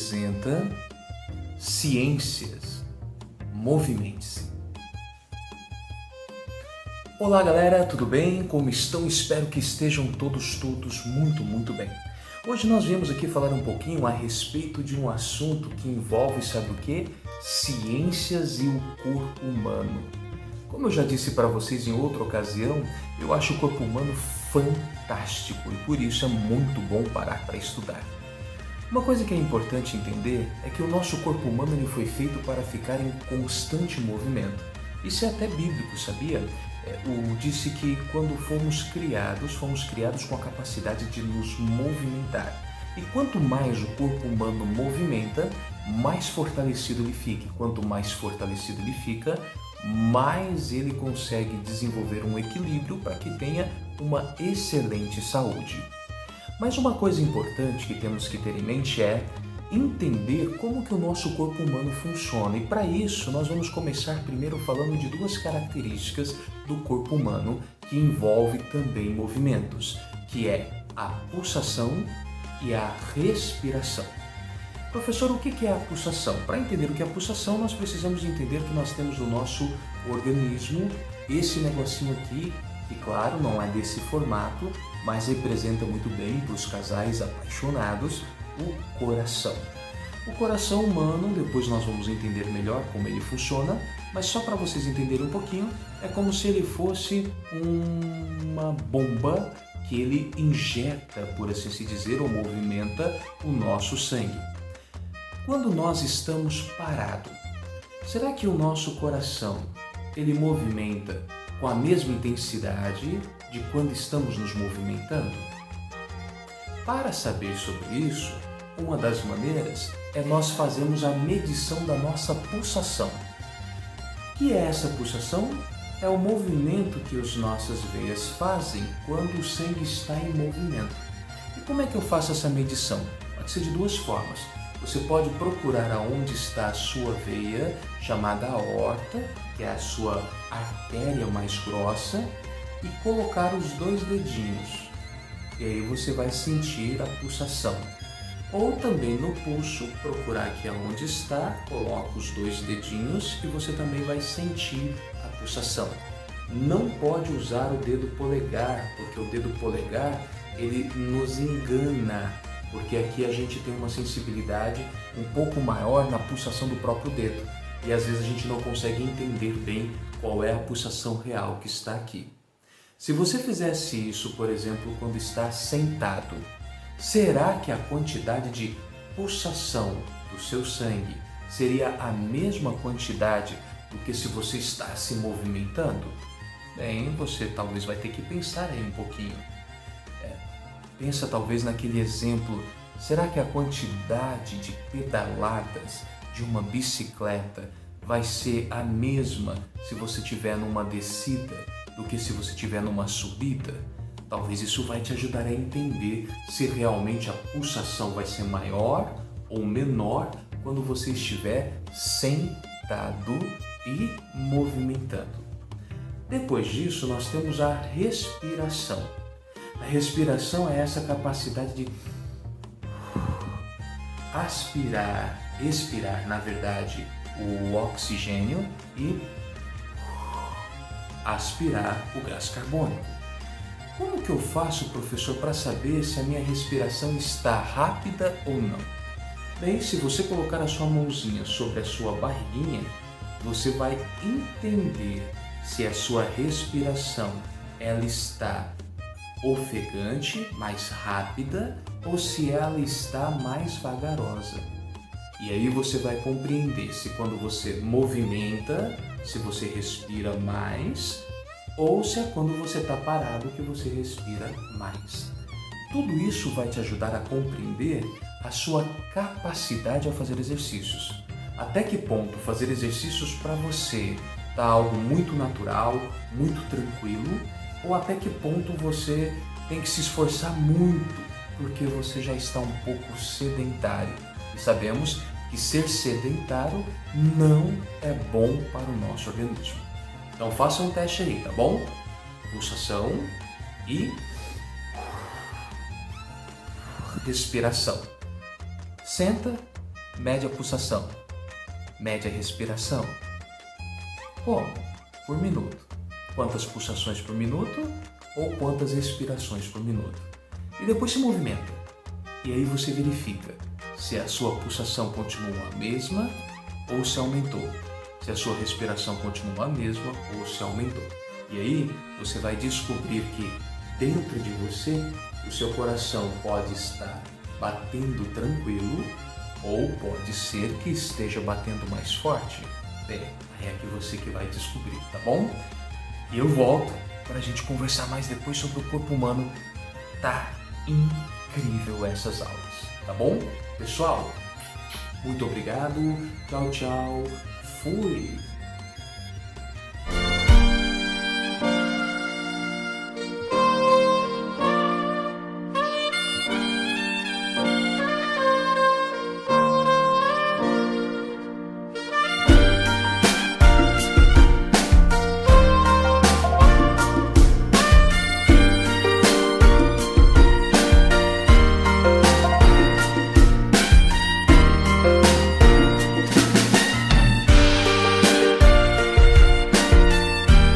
apresenta Ciências. Movimente-se. Olá galera, tudo bem? Como estão? Espero que estejam todos muito bem. Hoje nós viemos aqui falar um pouquinho a respeito de um assunto que envolve, sabe o quê? Ciências e o corpo humano. Como eu já disse para vocês em outra ocasião, eu acho o corpo humano fantástico e por isso é muito bom parar para estudar. Uma coisa que é importante entender é que o nosso corpo humano ele foi feito para ficar em constante movimento. Isso é até bíblico, sabia? Disse que quando fomos criados com a capacidade de nos movimentar. E quanto mais o corpo humano movimenta, mais fortalecido ele fica. E quanto mais fortalecido ele fica, mais ele consegue desenvolver um equilíbrio para que tenha uma excelente saúde. Mas uma coisa importante que temos que ter em mente é entender como que o nosso corpo humano funciona. E para isso nós vamos começar primeiro falando de duas características do corpo humano que envolve também movimentos, que é a pulsação e a respiração. Professor, o que é a pulsação? Para entender o que é a pulsação, nós precisamos entender que nós temos no nosso organismo esse negocinho aqui, que claro, não é desse formato, mas representa muito bem para os casais apaixonados o coração. O coração humano, depois nós vamos entender melhor como ele funciona, mas só para vocês entenderem um pouquinho, é como se ele fosse uma bomba que ele injeta, por assim se dizer, ou movimenta o nosso sangue. Quando nós estamos parados, será que o nosso coração ele movimenta com a mesma intensidade de quando estamos nos movimentando? Para saber sobre isso, uma das maneiras é nós fazermos a medição da nossa pulsação. O que é essa pulsação? É o movimento que as nossas veias fazem quando o sangue está em movimento. E como é que eu faço essa medição? Pode ser de duas formas. Você pode procurar aonde está a sua veia, chamada aorta, que é a sua artéria mais grossa, e colocar os dois dedinhos. E aí você vai sentir a pulsação. Ou também no pulso, procurar aqui aonde está, coloca os dois dedinhos e você também vai sentir a pulsação. Não pode usar o dedo polegar, porque o dedo polegar ele nos engana. Porque aqui a gente tem uma sensibilidade um pouco maior na pulsação do próprio dedo. E às vezes a gente não consegue entender bem qual é a pulsação real que está aqui. Se você fizesse isso, por exemplo, quando está sentado, será que a quantidade de pulsação do seu sangue seria a mesma quantidade do que se você está se movimentando? Bem, você talvez vai ter que pensar aí um pouquinho. Pensa talvez naquele exemplo, será que a quantidade de pedaladas de uma bicicleta vai ser a mesma se você estiver numa descida do que se você estiver numa subida? Talvez isso vai te ajudar a entender se realmente a pulsação vai ser maior ou menor quando você estiver sentado e movimentando. Depois disso, nós temos a respiração. A respiração é essa capacidade de expirar, na verdade, o oxigênio e aspirar o gás carbônico. Como que eu faço, professor, para saber se a minha respiração está rápida ou não? Bem, se você colocar a sua mãozinha sobre a sua barriguinha, você vai entender se a sua respiração ela está ofegante, mais rápida, ou se ela está mais vagarosa. E aí você vai compreender se quando você movimenta, se você respira mais, ou se é quando você está parado que você respira mais. Tudo isso vai te ajudar a compreender a sua capacidade a fazer exercícios. Até que ponto fazer exercícios para você está algo muito natural, muito tranquilo, ou até que ponto você tem que se esforçar muito porque você já está um pouco sedentário. E sabemos que ser sedentário não é bom para o nosso organismo. Então faça um teste aí, tá bom? Pulsação e respiração. Senta Mede a pulsação. Mede a respiração. Como? Por minuto. Quantas pulsações por minuto ou quantas respirações por minuto. E depois se movimenta. E aí você verifica se a sua pulsação continua a mesma ou se aumentou. Se a sua respiração continua a mesma ou se aumentou. E aí você vai descobrir que dentro de você o seu coração pode estar batendo tranquilo ou pode ser que esteja batendo mais forte. Bem, aí é que você que vai descobrir, tá bom? E eu volto para a gente conversar mais depois sobre o corpo humano. Tá incrível essas aulas, tá bom? Pessoal, muito obrigado. Tchau, tchau. Fui!